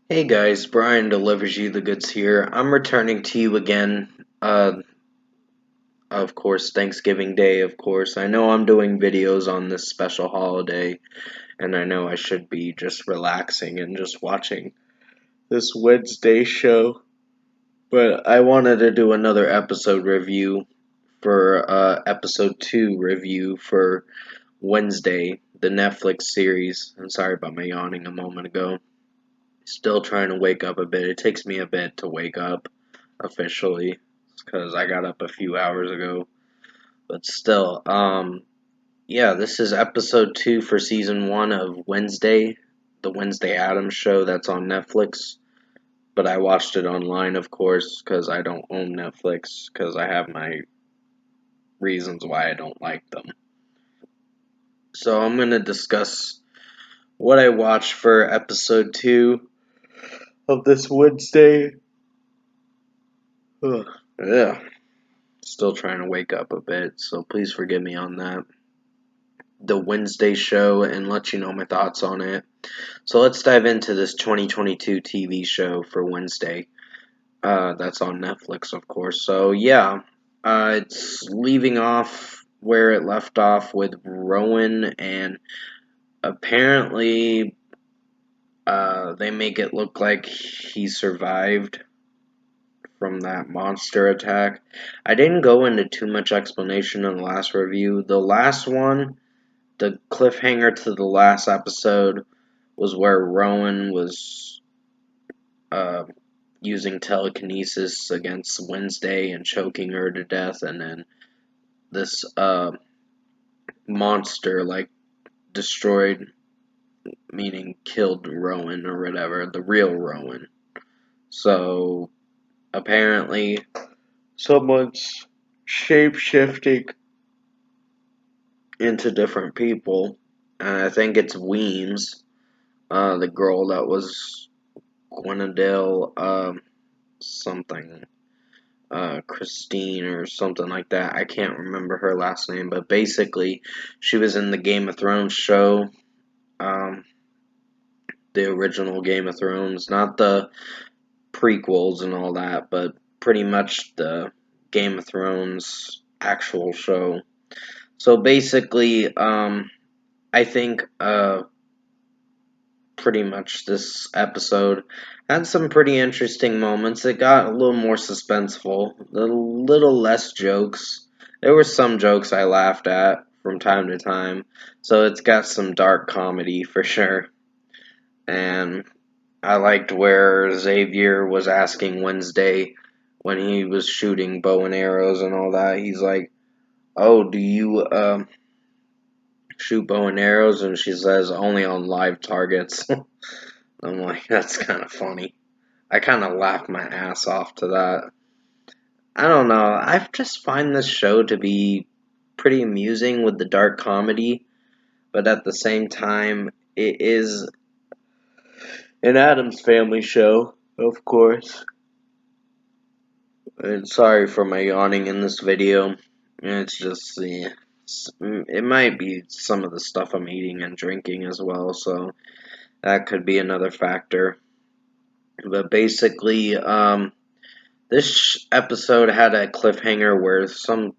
Hey guys, Brian delivers you the goods here. I'm returning to you again. Of course, Thanksgiving Day, of course. I know I'm doing videos on this special holiday, and I know I should be just relaxing and just watching this Wednesday show. But I wanted to do another episode review for episode 2 review for Wednesday, the Netflix series. I'm sorry about my yawning a moment ago. Still trying to wake up a bit. It takes me a bit to wake up officially because I got up a few hours ago. But still, yeah, this is episode 2 for season 1 of Wednesday, the Wednesday Addams show that's on Netflix. But I watched it online, of course, because I don't own Netflix, because I have my reasons why I don't like them. So I'm going to discuss what I watched for episode 2 of this Wednesday. Ugh, yeah. Still trying to wake up a bit, so please forgive me on that. The Wednesday show and let you know my thoughts on it. So let's dive into this 2022 TV show for Wednesday. That's on Netflix, of course. So yeah, it's leaving off where it left off with Rowan, and apparently, they make it look like he survived from that monster attack. I didn't go into too much explanation in the last review. The last one, the cliffhanger to the last episode, was where Rowan was uh, using telekinesis against Wednesday and choking her to death, and then this monster like destroyed, meaning killed Rowan or whatever, the real Rowan. So apparently, someone's shape shifting into different people, and I think it's Weems, the girl that was Gwenadale, something, Christine or something like that. I can't remember her last name, but basically, she was in the Game of Thrones show, um, the original Game of Thrones, not the prequels and all that, but pretty much the Game of Thrones actual show. So basically, I think pretty much this episode had some pretty interesting moments. It got a little more suspenseful, a little less jokes. There were some jokes I laughed at from time to time, so it's got some dark comedy for sure. And I liked where Xavier was asking Wednesday when he was shooting bow and arrows and all that. He's like, "Oh, do you shoot bow and arrows?" And she says, "Only on live targets." I'm like, that's kind of funny. I kind of laughed my ass off to that. I don't know. I just find this show to be pretty amusing with the dark comedy, but at the same time, it is an Addams Family show, of course. And sorry for my yawning in this video. It's just, yeah, it might be some of the stuff I'm eating and drinking as well, so that could be another factor. But basically, this episode had a cliffhanger where some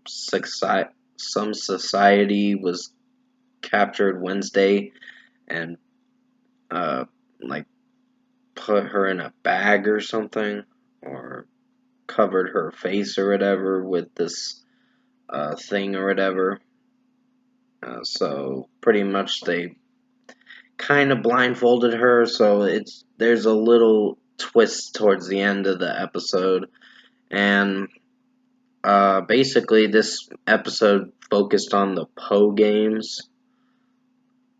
society was captured Wednesday and like put her in a bag or something, or covered her face or whatever with this thing or whatever. So pretty much they kind of blindfolded her. So there's a little twist towards the end of the episode, and basically, this episode focused on the Poe games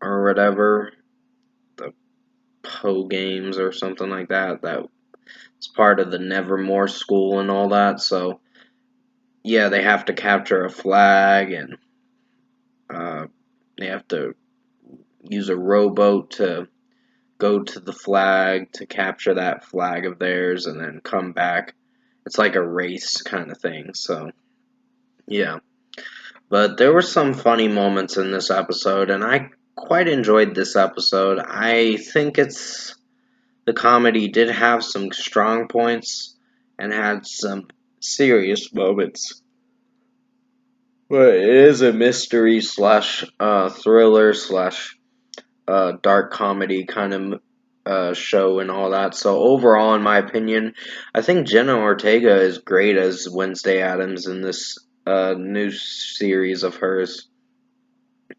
or whatever, the Poe games or something like that. That's part of the Nevermore school and all that. So yeah, they have to capture a flag, and uh, they have to use a rowboat to go to the flag to capture that flag of theirs, and then come back. It's like a race kind of thing. So yeah. But there were some funny moments in this episode, and I quite enjoyed this episode. I think it's the comedy did have some strong points and had some serious moments. But it is a mystery slash thriller slash dark comedy kind of show and all that. So overall, in my opinion, I think Jenna Ortega is great as Wednesday Addams in this new series of hers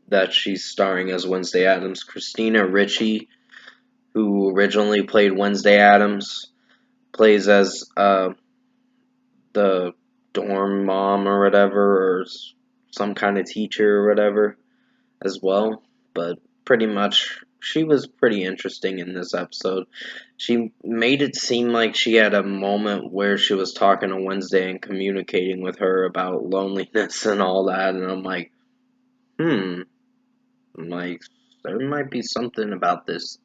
that she's starring as Wednesday Addams. Christina Ricci, who originally played Wednesday Addams, plays as the dorm mom or whatever, or some kind of teacher or whatever as well. But pretty much, she was pretty interesting in this episode. She made it seem like she had a moment where she was talking to Wednesday and communicating with her about loneliness and all that, and I'm like, hmm, I'm like, there might be something about this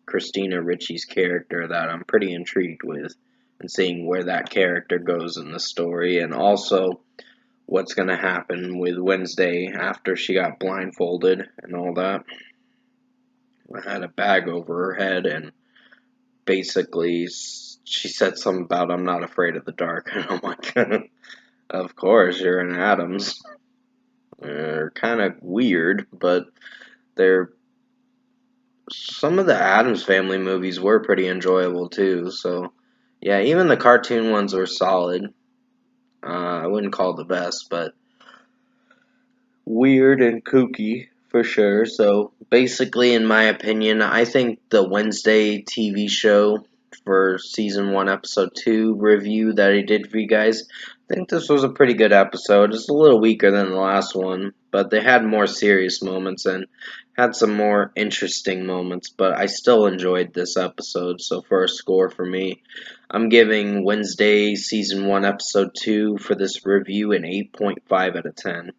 Christina Ricci's character that I'm pretty intrigued with, and seeing where that character goes in the story, and also what's going to happen with Wednesday after she got blindfolded and all that. I had a bag over her head, and basically she said something about I'm not afraid of the dark, and I'm like, of course you're an Addams. They're kind of weird, but they're some of the Addams Family movies were pretty enjoyable too. So yeah, even the cartoon ones were solid. I wouldn't call it the best, but weird and kooky for sure. So basically, in my opinion, I think the Wednesday TV show for season 1, episode 2 review that I did for you guys, I think this was a pretty good episode. It's a little weaker than the last one, but they had more serious moments and had some more interesting moments, but I still enjoyed this episode. So for a score for me, I'm giving Wednesday season 1, episode 2 for this review an 8.5 out of 10.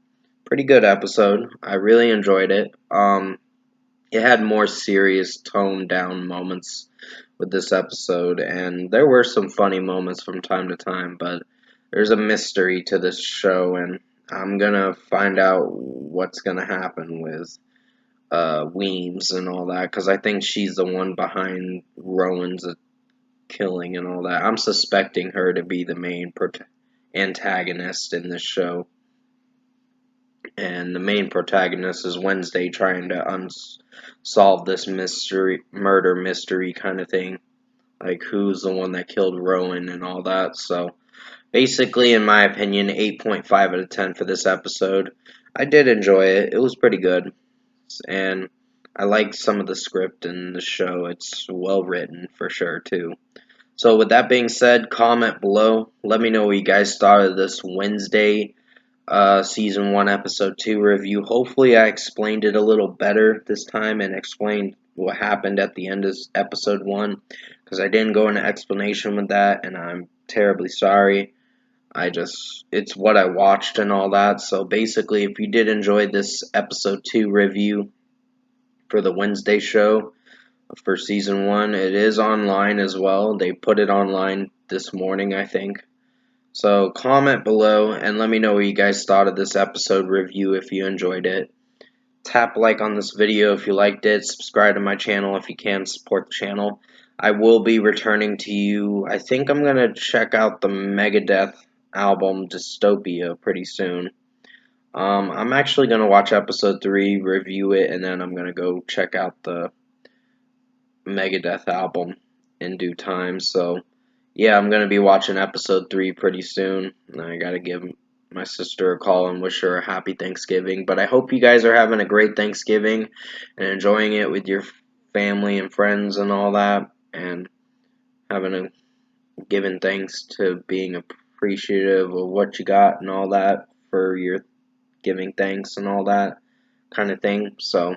Pretty good episode. I really enjoyed it. It had more serious, toned down moments with this episode, and there were some funny moments from time to time, but there's a mystery to this show, and I'm gonna find out what's gonna happen with Weems and all that, because I think she's the one behind Rowan's killing and all that. I'm suspecting her to be the main antagonist in this show. And the main protagonist is Wednesday trying to solve this murder mystery kind of thing, like who's the one that killed Rowan and all that. So basically, in my opinion, 8.5 out of 10 for this episode. I did enjoy it. It was pretty good, and I liked some of the script in the show. It's well written for sure too. So with that being said, comment below. Let me know what you guys thought of this Wednesday season 1, episode 2 review. Hopefully, I explained it a little better this time and explained what happened at the end of episode 1, because I didn't go into explanation with that, and I'm terribly sorry. It's what I watched and all that. So basically, if you did enjoy this episode 2 review for the Wednesday show for season 1, it is online as well. They put it online this morning, I think. So comment below and let me know what you guys thought of this episode review if you enjoyed it. Tap like on this video if you liked it. Subscribe to my channel if you can. Support the channel. I will be returning to you. I think I'm going to check out the Megadeth album Dystopia pretty soon. I'm actually going to watch episode 3, review it, and then I'm going to go check out the Megadeth album in due time. So yeah, I'm going to be watching episode 3 pretty soon. I got to give my sister a call and wish her a happy Thanksgiving. But I hope you guys are having a great Thanksgiving and enjoying it with your family and friends and all that. And having a giving thanks to being appreciative of what you got and all that for your giving thanks and all that kind of thing. So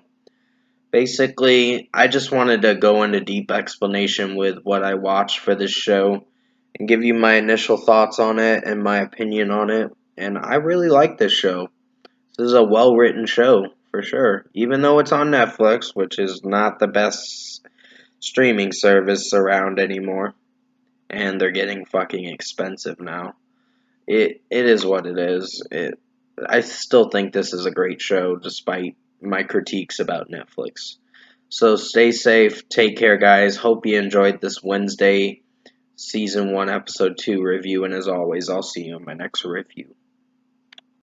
basically, I just wanted to go into deep explanation with what I watched for this show and give you my initial thoughts on it and my opinion on it. And I really like this show. This is a well written show for sure. Even though it's on Netflix, which is not the best streaming service around anymore, and they're getting fucking expensive now. It is what it is. I still think this is a great show despite my critiques about Netflix. So stay safe, take care, guys. Hope you enjoyed this Wednesday Season 1, Episode 2 review, and as always, I'll see you in my next review.